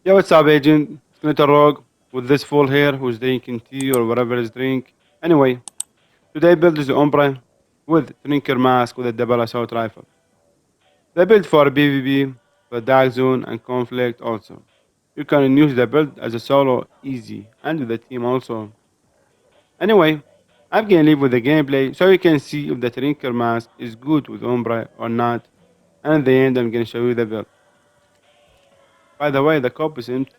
Yeah, what's up, agent? It's not a rogue with this fool here who's drinking tea or whatever his drink. Anyway, today build is the Umbra with Trinker mask with a double assault rifle. They built for PvP, the dark zone, and conflict also. You can use the build as a solo easy and with the team also. Anyway, I'm gonna leave with the gameplay so you can see if the Trinker mask is good with Umbra or not. And in the end, I'm gonna show you the build. By the way, the cup is empty.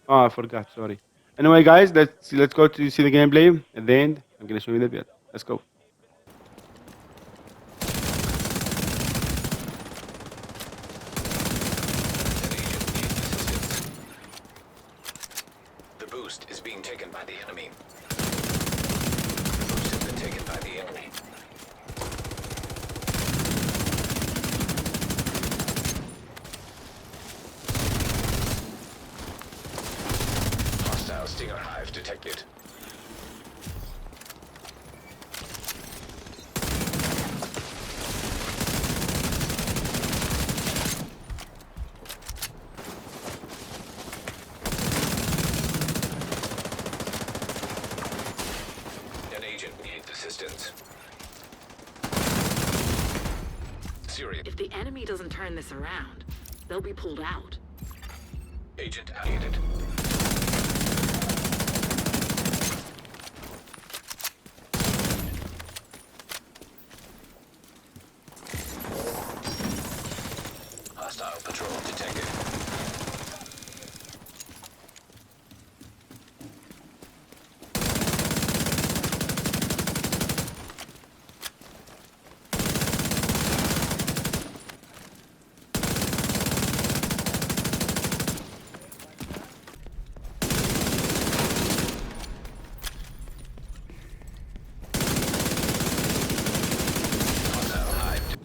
Oh, I forgot. Sorry. Anyway, guys, let's go to see the gameplay. At the end, I'm gonna show you the build. Let's go. The boost is being taken by the enemy. The boost has been taken by the enemy. Hostile Stinger Hive detected. An agent needs assistance. Syria. If the enemy doesn't turn this around, they'll be pulled out. Agent needed. Hostile patrol detected. Hostile hive.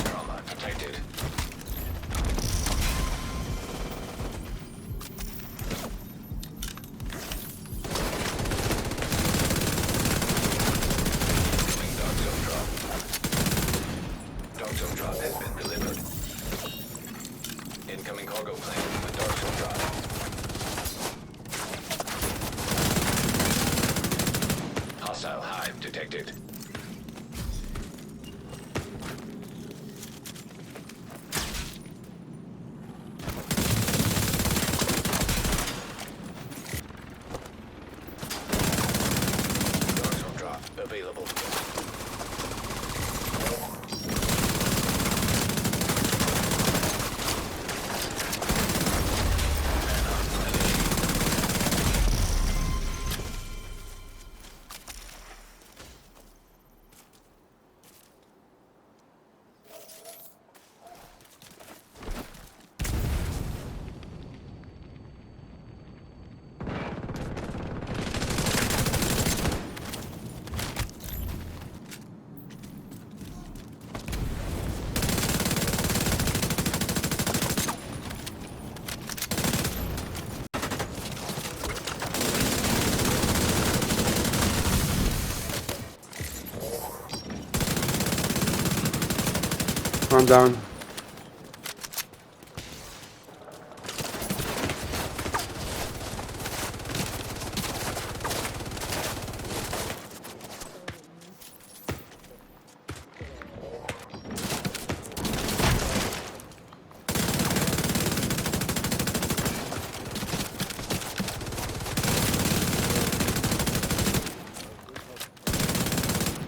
Trauma detected. Incoming dog zone drop. Dog zone drop has been delivered. Incoming cargo plane with dog zone drop. Hostile hive detected. Dog zone drop available. Calm down.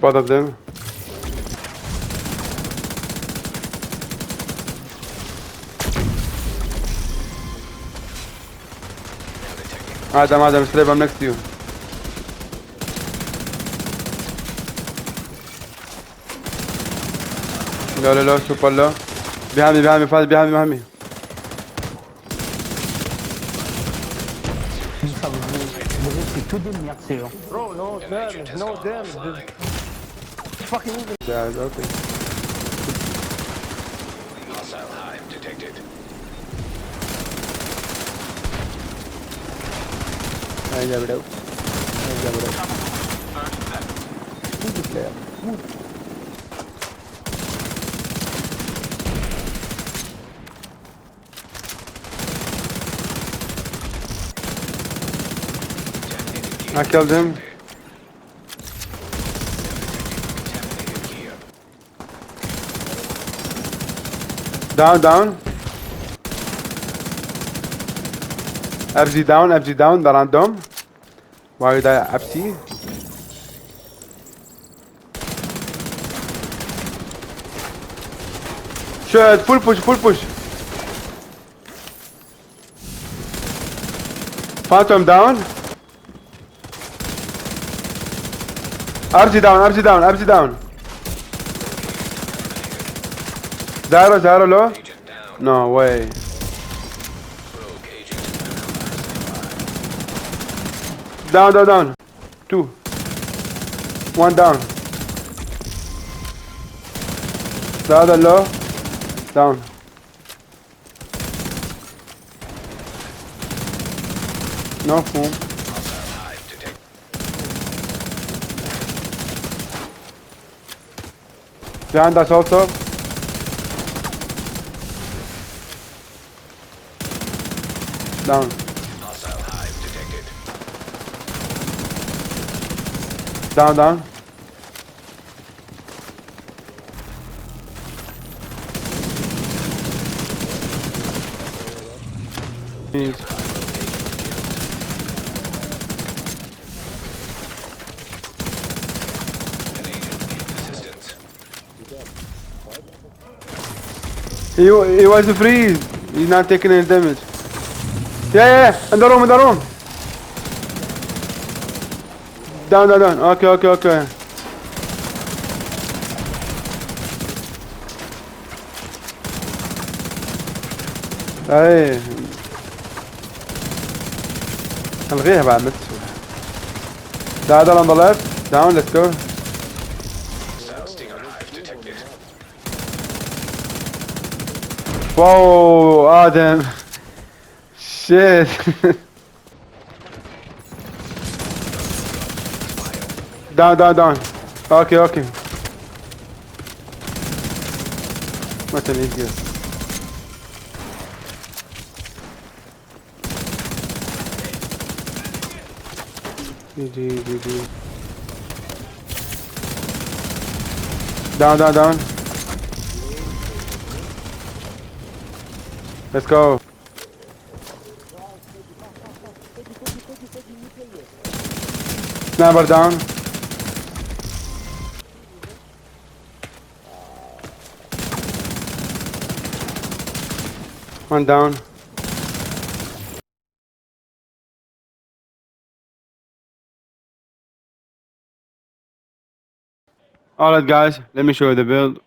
Both of them. Now detecting. Adam, straight, I'm next to you. لا super low. Behind me, fast, behind me. Sabe, vou repetir. Tu dimmi Axio. Bro, no An agent damage, has no gone damage. offline. Fucking even. Guys, okay. Hostile hive detected. I jab it out. I jab it out. Who's the player? I killed him. Contaminated gear. Down, down. FZ down, ده random. Why ده FC? Shit, full push, full push. Phantom down. RG down, RG down, RG down. Zero low. Agent down. No way. Rogue agent neutralized. Down. Two. One down. The other low. Down. No foam. Hostile hive detected. Behind us also. Down. Hostile hive detected. Down. Please. An agent needs assistance. He was freeze. He's not taking any damage. Yeah. In the room. Down. Okay. Hey. الغيها بعد ما تسوي. The other on the left. Down, let's go. Hostile stinger hive detected. Whoa, Adam. Shit. down. Okay. What an idiot. GG. Down. Let's go. Sniper down. One down. Alright guys, let me show you the build.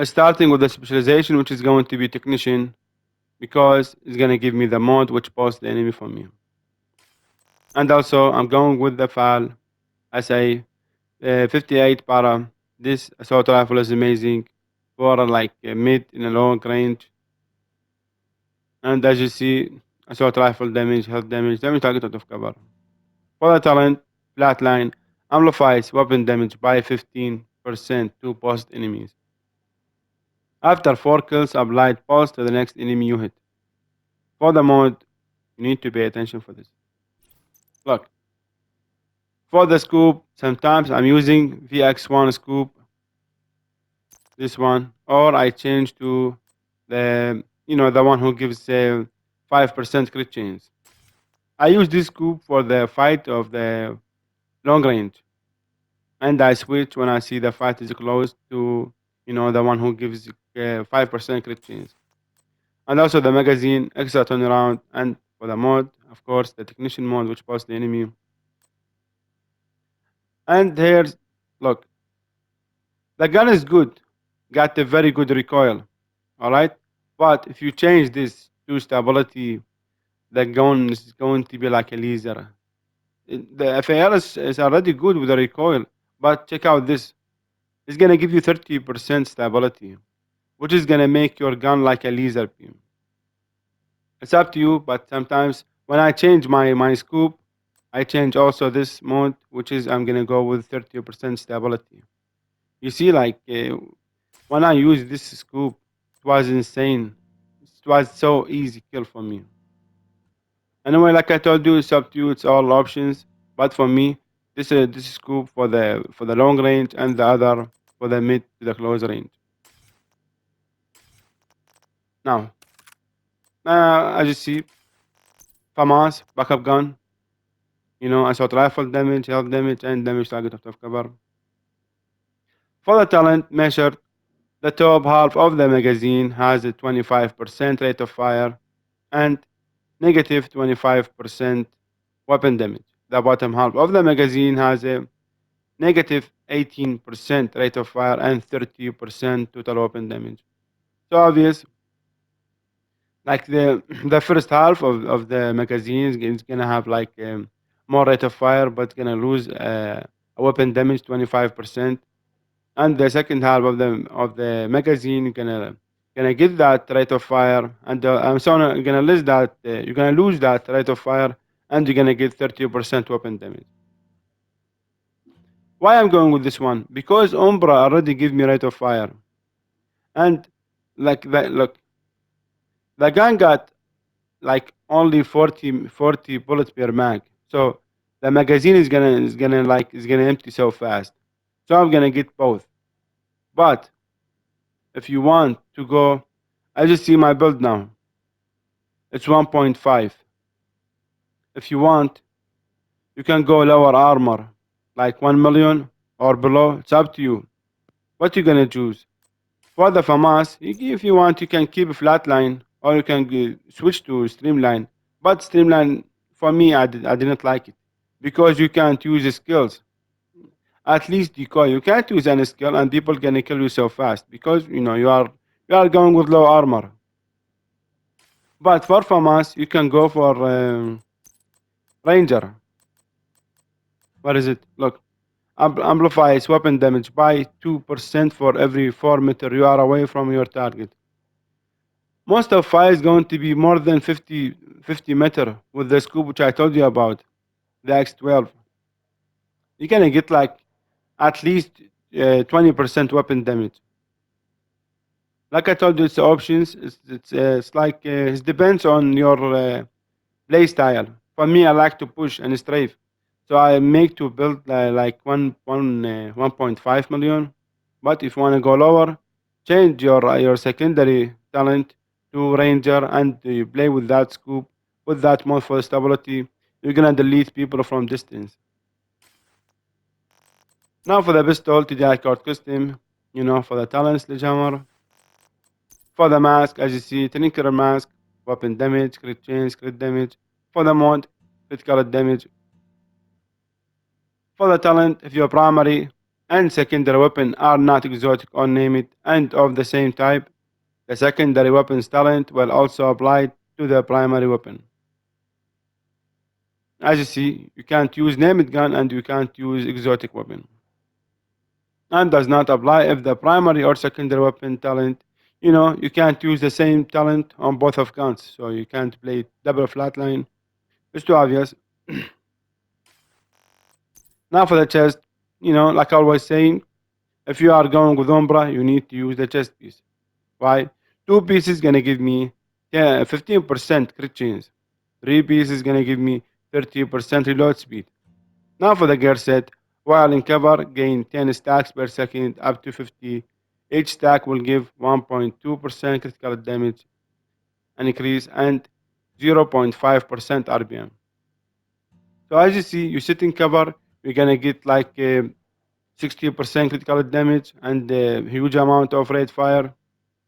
Starting with the specialization, which is going to be technician, because it's going to give me the mod which pulls the enemy from me. And also I'm going with the FAL SA 58 para. This assault rifle is amazing for like mid in a long range. And as you see, assault rifle damage, health damage target out of cover. For the talent, flatline amplifies weapon damage by 15% to post enemies. After 4 kills, applied pulse to the next enemy you hit. For the mode, you need to pay attention for this. Look, for the scoop, sometimes I'm using VX1 scoop, this one, or I change to the the one who gives 5% crit chance. I use this scoop for the fight of the long range, and I switch when I see the fight is close to the one who gives 5% crit chance. And also the magazine, extra turnaround, and for the mod, of course, the technician mode, which pulls the enemy. And here's, look, the gun is good, got a very good recoil, all right? But if you change this to stability the gun is going to be like a laser. The FAL is already good with the recoil, but check out this. It's gonna give you 30% stability, which is gonna make your gun like a laser beam. It's up to you, but sometimes when I change my scoop, I change also this mode, which is I'm gonna go with 30% stability. You see, like when I use this scoop, it was insane. It was so easy kill for me. Anyway, like I told you, it's up to you. It's all options. But for me, this scoop for the long range and the other for the mid to the close range. Now, as you see, FAMAS, backup gun, assault rifle damage, health damage, and damage target out of cover. For the talent measured, the top half of the magazine has a 25% rate of fire and negative 25% weapon damage. The bottom half of the magazine has a negative 18% rate of fire and 30% total weapon damage. So obvious, like the first half of the magazine is gonna have like more rate of fire, but gonna lose a weapon damage 25%, and the second half of the magazine gonna get that rate of fire, and I'm sorry, gonna lose that you're gonna lose that rate of fire, and you're gonna get 30% weapon damage. Why I'm going with this one? Because Umbra already give me rate of fire, and like that. Look, the gun got like only 40 bullets per mag, so the magazine is gonna empty so fast. So I'm gonna get both. But if you want to go, I just see my build now. It's 1.5. If you want, you can go lower armor, like 1 million or below. It's up to you. What you gonna choose? For the FAMAS, if you want, you can keep a flatline or you can switch to streamline. But streamline, for me, I didn't like it because you can't use the skills. At least decoy, you can't use any skill, and people gonna kill you so fast because you are going with low armor. But for FAMAS, you can go for Ranger. What is it? Look, amplifies weapon damage by 2% for every 4 meter you are away from your target. Most of fire is going to be more than 50 meter with the scoop which I told you about, the X12. You're gonna get like at least 20% weapon damage. Like I told you, it's options. It's like it depends on your play style. For me, I like to push and strafe, so I make to build like 1.5 million. But if you wanna go lower, change your secondary talent to ranger and you play with that scoop, with that mod for stability. You're gonna delete people from distance. Now for the pistol, TDI card custom. For the talent sledgehammer. For the mask, as you see, Trinkerer mask, weapon damage, crit change, crit damage. For the mod, critical damage. For the talent, if your primary and secondary weapon are not exotic or named and of the same type, the secondary weapon's talent will also apply to the primary weapon. As you see, you can't use named gun and you can't use exotic weapon. And does not apply if the primary or secondary weapon talent, you can't use the same talent on both of guns, so you can't play double flatline. It's too obvious. Now for the chest, like I was saying, if you are going with Umbra, you need to use the chest piece. Why? Two pieces gonna give me 15% crit chance. Three pieces gonna give me 30% reload speed. Now for the gear set, while in cover, gain 10 stacks per second up to 50. Each stack will give 1.2% critical damage an increase and 0.5% RPM. So as you see, you sit in cover, you're gonna get like 60% critical damage and a huge amount of rate fire.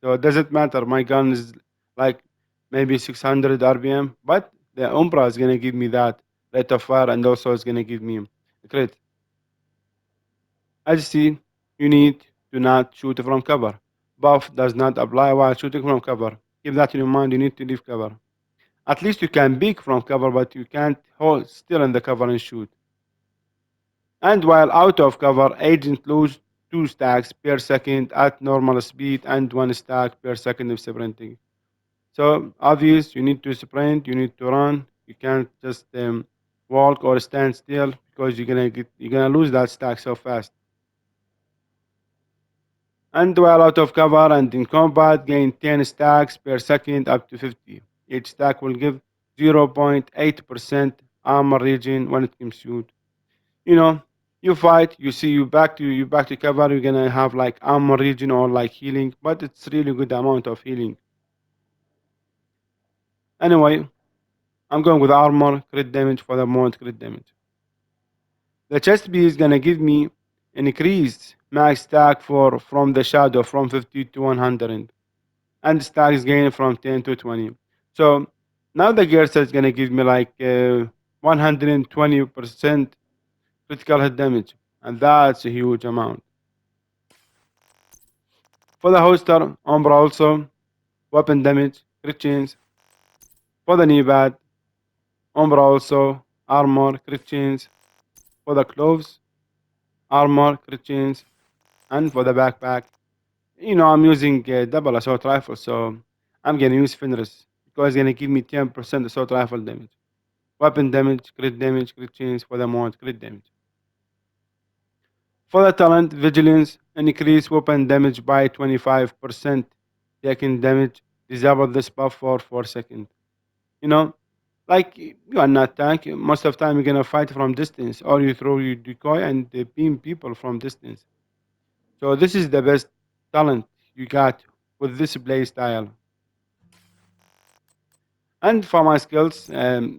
So it doesn't matter. My gun is like maybe 600 RPM, but the Umbra is gonna give me that rate of fire and also it's gonna give me a crit. As you see, you need to not shoot from cover. Buff does not apply while shooting from cover. Keep that in your mind. You need to leave cover. At least you can peek from cover, but you can't hold still in the cover and shoot. And while out of cover, agent lose 2 stacks per second at normal speed and 1 stack per second of sprinting. So obvious, you need to sprint, you need to run. You can't just walk or stand still because you're gonna lose that stack so fast. And while out of cover and in combat, gain 10 stacks per second up to 50. Each stack will give 0.8% armor regen when it consumed. You know, you fight, you see you back to cover, you're gonna have like armor regen or like healing, but it's really good amount of healing. Anyway, I'm going with armor, crit damage for the moment crit damage. The chest piece is gonna give me an increased max stack for from the shadow from 50 to 100 and stacks gain from 10 to 20. So now the gear set is gonna give me like 120% critical hit damage, and that's a huge amount. For the holster, Umbra also weapon damage, crit chains. For the knee pad, Umbra also armor, crit chains. For the gloves, armor, crit chains, and for the backpack, I'm using double assault rifle, so I'm gonna use Fenris because it's gonna give me 10% assault rifle damage. Weapon damage, crit chains for the mod, crit damage. For the talent, vigilance, increase weapon damage by 25%. Taking damage, disable this buff for 4 seconds. You know, like you are not tank. Most of the time you're gonna fight from distance, or you throw your decoy and beam people from distance. So this is the best talent you got with this play style. And for my skills,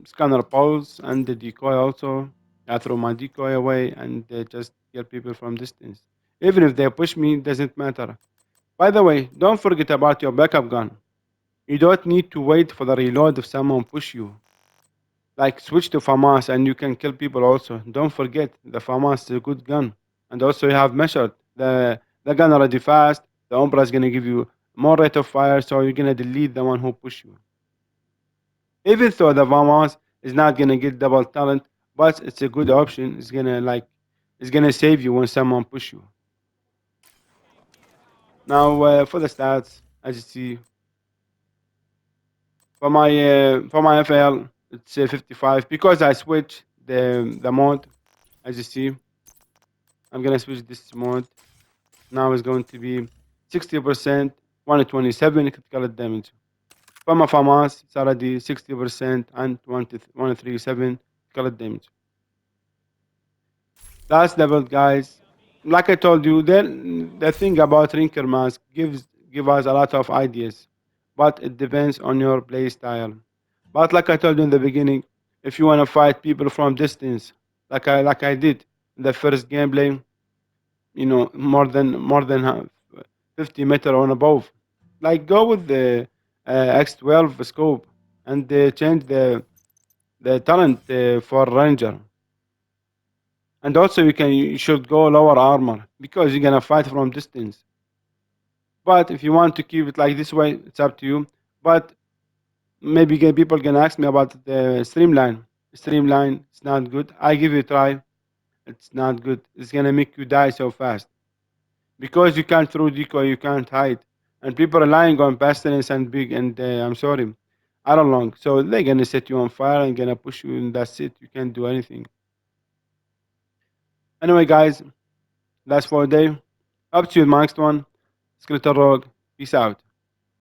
scanner pulse and the decoy also. I throw my decoy away and just kill people from distance. Even if they push me, it doesn't matter. By the way, don't forget about your backup gun. You don't need to wait for the reload if someone push you. Like switch to FAMAS and you can kill people also. Don't forget the FAMAS is a good gun. And also you have measured the gun already fast. The Umbra is gonna give you more rate of fire, so you're gonna delete the one who push you. Even though the FAMAS is not gonna get double talent, but it's a good option. It's gonna save you when someone push you. Now for the stats, as you see, for my FL, it's 55 because I switched the mode. As you see, I'm gonna switch this mode. Now it's going to be 60%, 127 critical damage. For my FAMAS, it's already 60% and 137 critical damage. That's the build, guys. Like I told you, the thing about Rinker Mask give us a lot of ideas, but it depends on your play style. But like I told you in the beginning, if you want to fight people from distance, like I did in the first gameplay, more than 50 meter on above, like go with the X12 scope and change the talent for ranger. And also you should go lower armor because you're gonna fight from distance. But if you want to keep it like this way, it's up to you. But maybe people can ask me about the streamline. Streamline, it's not good. I give it a try. It's not good. It's gonna make you die so fast because you can't throw decoy, you can't hide, and people are relying on pestilence and big. And I'm sorry, I don't long. So they're gonna set you on fire and gonna push you, and that's it. You can't do anything. Anyway, guys, that's for today. Up to you, next one. Skeleton Rogue. Peace out.